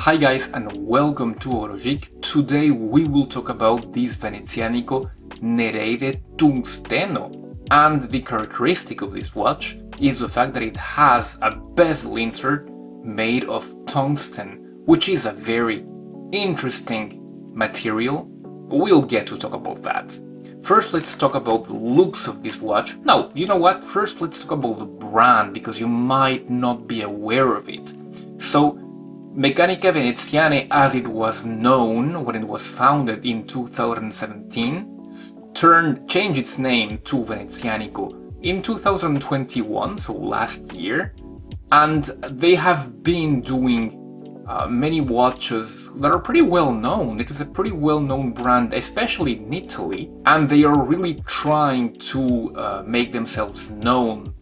Hi guys and welcome to Horologique. Today we will talk about this Venezianico Nereide Tungsteno, and the characteristic of this watch is the fact that it has a bezel insert made of tungsten, which is a very interesting material. We'll get to talk about that. First, let's talk about the looks of this watch. No, you know what? First, let's talk about the brand, because you might not be aware of it. So, Meccanica Veneziane, as it was known when it was founded in 2017, changed its name to Venezianico in 2021, so last year, and they have been doing many watches that are pretty well known. It is a pretty well known brand, especially in Italy, and they are really trying to make themselves known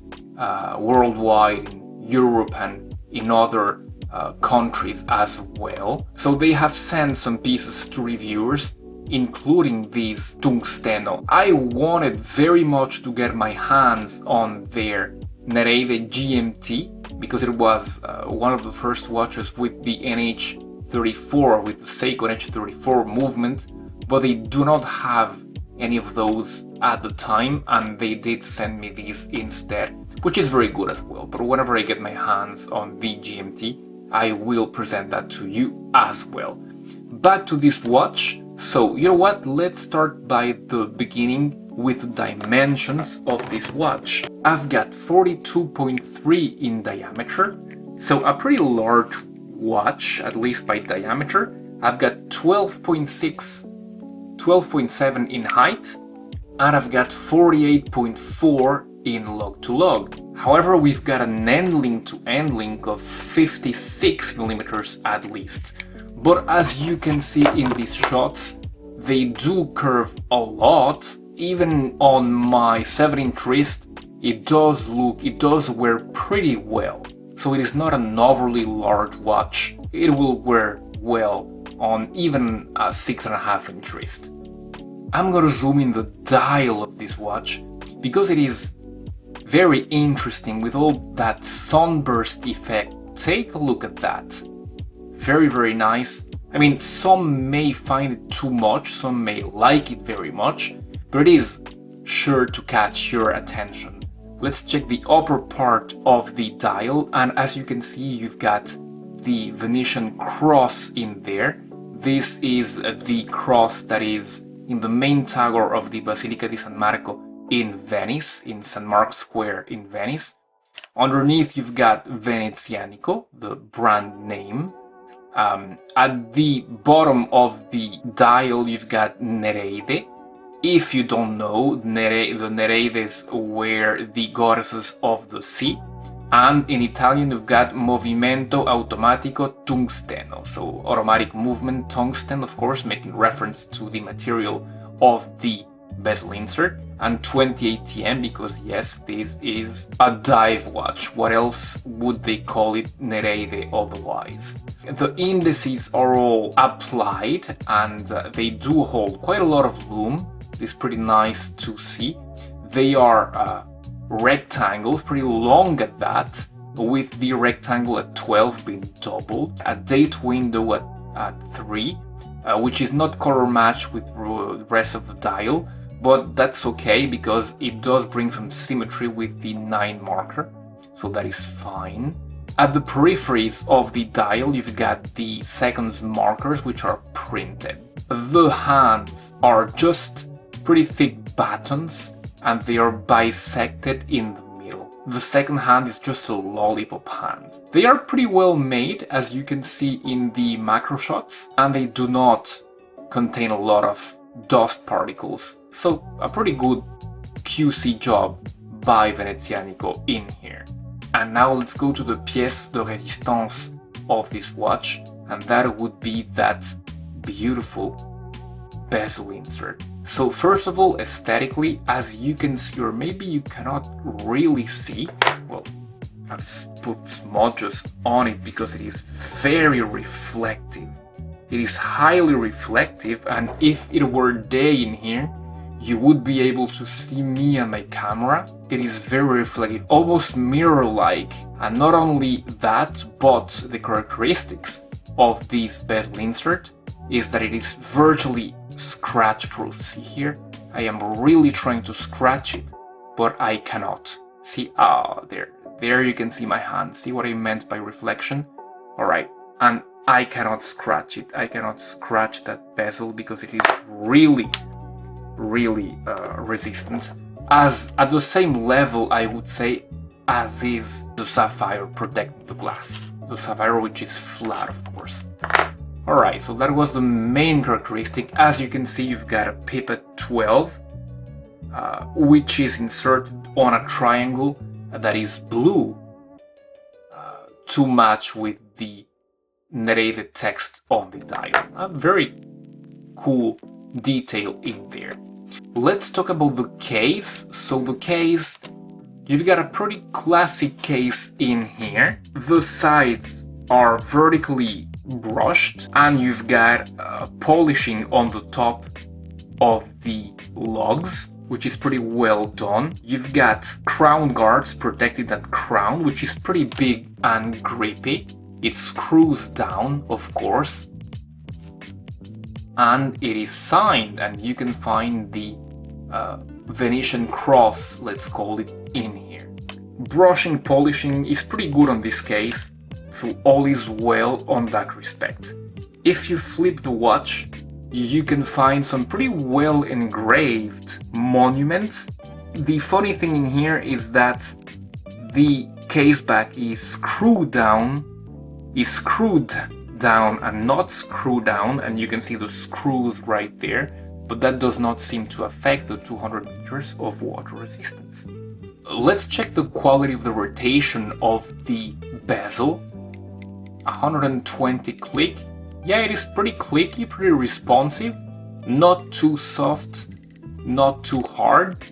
worldwide, in Europe and in other countries as well. So they have sent some pieces to reviewers, including this Tungsteno. I wanted very much to get my hands on their Nereide GMT because it was one of the first watches with the NH34, with the SEIKO NH34 movement, but they do not have any of those at the time, and they did send me these instead, which is very good as well. But whenever I get my hands on the GMT, I will present that to you as well. Back to this watch. So, you know what? Let's start by the beginning with the dimensions of this watch. I've got 42.3 in diameter, so a pretty large watch, at least by diameter. I've got 12.7 in height, and I've got 48.4 in log to log. However, we've got an end link to end link of 56 millimeters at least. But as you can see in these shots, they do curve a lot. Even on my 7-inch wrist, it does wear pretty well. So it is not an overly large watch. It will wear well on even a 6.5-inch wrist. I'm gonna zoom in the dial of this watch because it is very interesting with all that sunburst effect. Take a look at that. Very, very nice. I mean, some may find it too much, some may like it very much, but it is sure to catch your attention. Let's check the upper part of the dial, and as you can see, you've got the Venetian cross in there. This is the cross that is in the main tower of the Basilica di San Marco in Venice, in St. Mark's Square in Venice. Underneath you've got Venezianico, the brand name. At the bottom of the dial you've got Nereide. If you don't know, the Nereides were the goddesses of the sea. And in Italian you've got Movimento Automatico Tungsteno, so automatic movement tungsten, of course, making reference to the material of the bezel insert, and 20 ATM because yes, this is a dive watch. What else would they call it Nereide otherwise? The indices are all applied, and they do hold quite a lot of lume. It's pretty nice to see. They are rectangles, pretty long at that, with the rectangle at 12 being doubled, a date window at 3, which is not color matched with the rest of the dial, but that's okay because it does bring some symmetry with the 9 marker, so that is fine. At the peripheries of the dial you've got the seconds markers, which are printed. The hands are just pretty thick buttons, and they are bisected in the middle. The second hand is just a lollipop hand. They are pretty well made, as you can see in the macro shots, and they do not contain a lot of dust particles. So a pretty good QC job by Venezianico in here. And now let's go to the pièce de résistance of this watch, and that would be that beautiful bezel insert. So first of all, aesthetically, as you can see, or maybe you cannot really see, well, I've put smudges on it because it is very reflective. It is highly reflective, and if it were day in here, you would be able to see me and my camera. It is very reflective, almost mirror-like, and not only that, but the characteristics. of this bezel insert is that it is virtually scratch proof. See here, I am really trying to scratch it, but I cannot. See, there you can see my hand. See what I meant by reflection? Alright, and I cannot scratch it. I cannot scratch that bezel because it is really resistant. As at the same level, I would say, as is the sapphire protecting the glass. The sapphire, which is flat, of course. Alright, so that was the main characteristic. As you can see, you've got a pipette 12, which is inserted on a triangle that is blue to match with the Nereide text on the dial. A very cool detail in there. Let's talk about the case. So the case, you've got a pretty classic case in here. The sides are vertically brushed and you've got polishing on the top of the lugs, which is pretty well done. You've got crown guards protecting that crown, which is pretty big and grippy. It screws down, of course, and it is signed, and you can find the Venetian cross, let's call it, in here. Brushing, polishing is pretty good on this case, so all is well on that respect. If you flip the watch, you can find some pretty well engraved monuments. The funny thing in here is that the case back is screwed down and not screwed down, and you can see the screws right there, but that does not seem to affect the 200 meters of water resistance. Let's check the quality of the rotation of the bezel. 120 click. Yeah, it is pretty clicky, pretty responsive, not too soft, not too hard.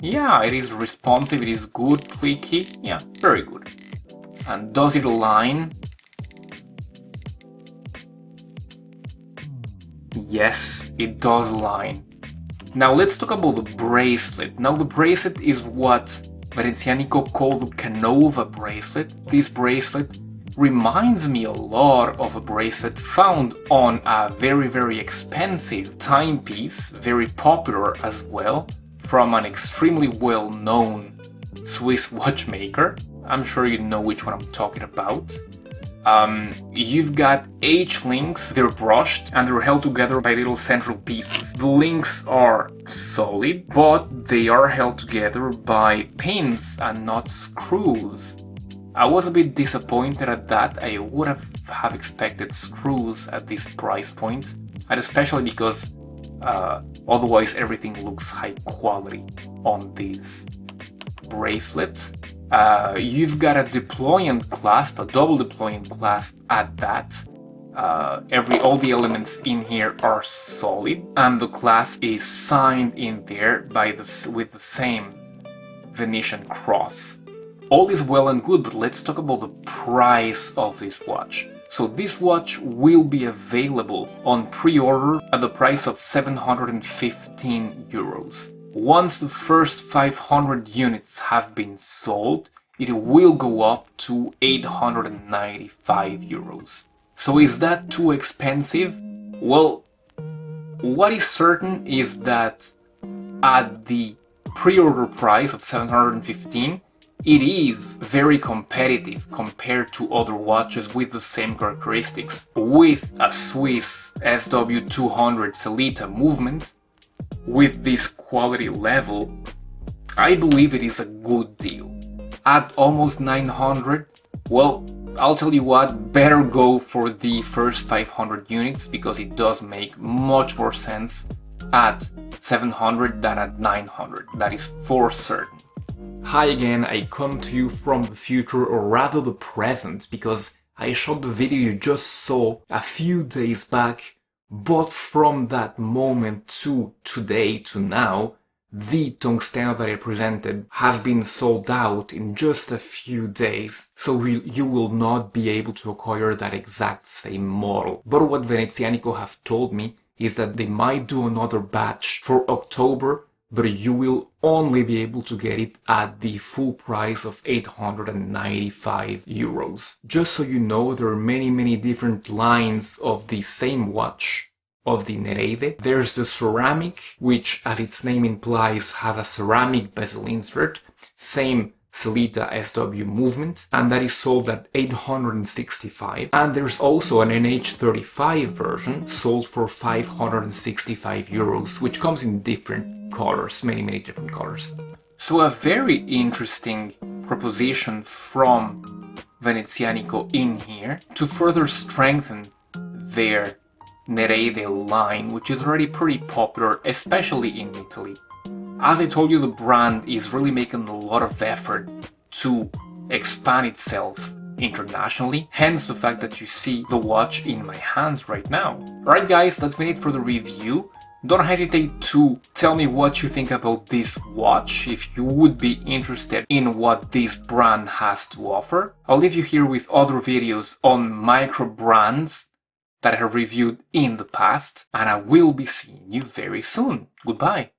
Yeah, it is responsive, it is good, clicky, yeah, very good. And does it align? Yes, it does align. Now let's talk about the bracelet. Now the bracelet is what Venezianico called the Canova bracelet. This bracelet reminds me a lot of a bracelet found on a very expensive timepiece, very popular as well, from an extremely well-known Swiss watchmaker. I'm sure you know which one I'm talking about. You've got H-links, they're brushed and they're held together by little central pieces. The links are solid, but they are held together by pins and not screws. I was a bit disappointed at that. I would have expected screws at this price point, and especially because otherwise everything looks high quality on this bracelet. You've got a deployant clasp, a double deployant clasp at that. All the elements in here are solid, and the clasp is signed in there with the same Venetian cross. All is well and good, but let's talk about the price of this watch. So this watch will be available on pre-order at the price of 715 euros. Once the first 500 units have been sold, it will go up to 895 euros. So is that too expensive? Well, what is certain is that at the pre-order price of 715, it is very competitive compared to other watches with the same characteristics. With a Swiss SW200 Sellita movement, with this quality level, I believe it is a good deal. At almost 900, well, I'll tell you what, better go for the first 500 units because it does make much more sense at 700 than at 900, that is for certain. Hi again, I come to you from the future, or rather the present, because I shot the video you just saw a few days back, but from that moment to today, to now, the Tungsteno that I presented has been sold out in just a few days, so you will not be able to acquire that exact same model. But what Venezianico have told me is that they might do another batch for October, but you will only be able to get it at the full price of 895 euros. Just so you know, there are many different lines of the same watch of the Nereide. There's the ceramic, which, as its name implies, has a ceramic bezel insert, same Sellita SW movement, and that is sold at 865. And there's also an NH35 version sold for 565 euros, which comes in different colors, many different colors. So a very interesting proposition from Venezianico in here to further strengthen their Nereide line, which is already pretty popular, especially in Italy. As I told you, the brand is really making a lot of effort to expand itself internationally, hence the fact that you see the watch in my hands right now. Alright guys, that's been it for the review. Don't hesitate to tell me what you think about this watch, if you would be interested in what this brand has to offer. I'll leave you here with other videos on micro brands that I have reviewed in the past, and I will be seeing you very soon. Goodbye.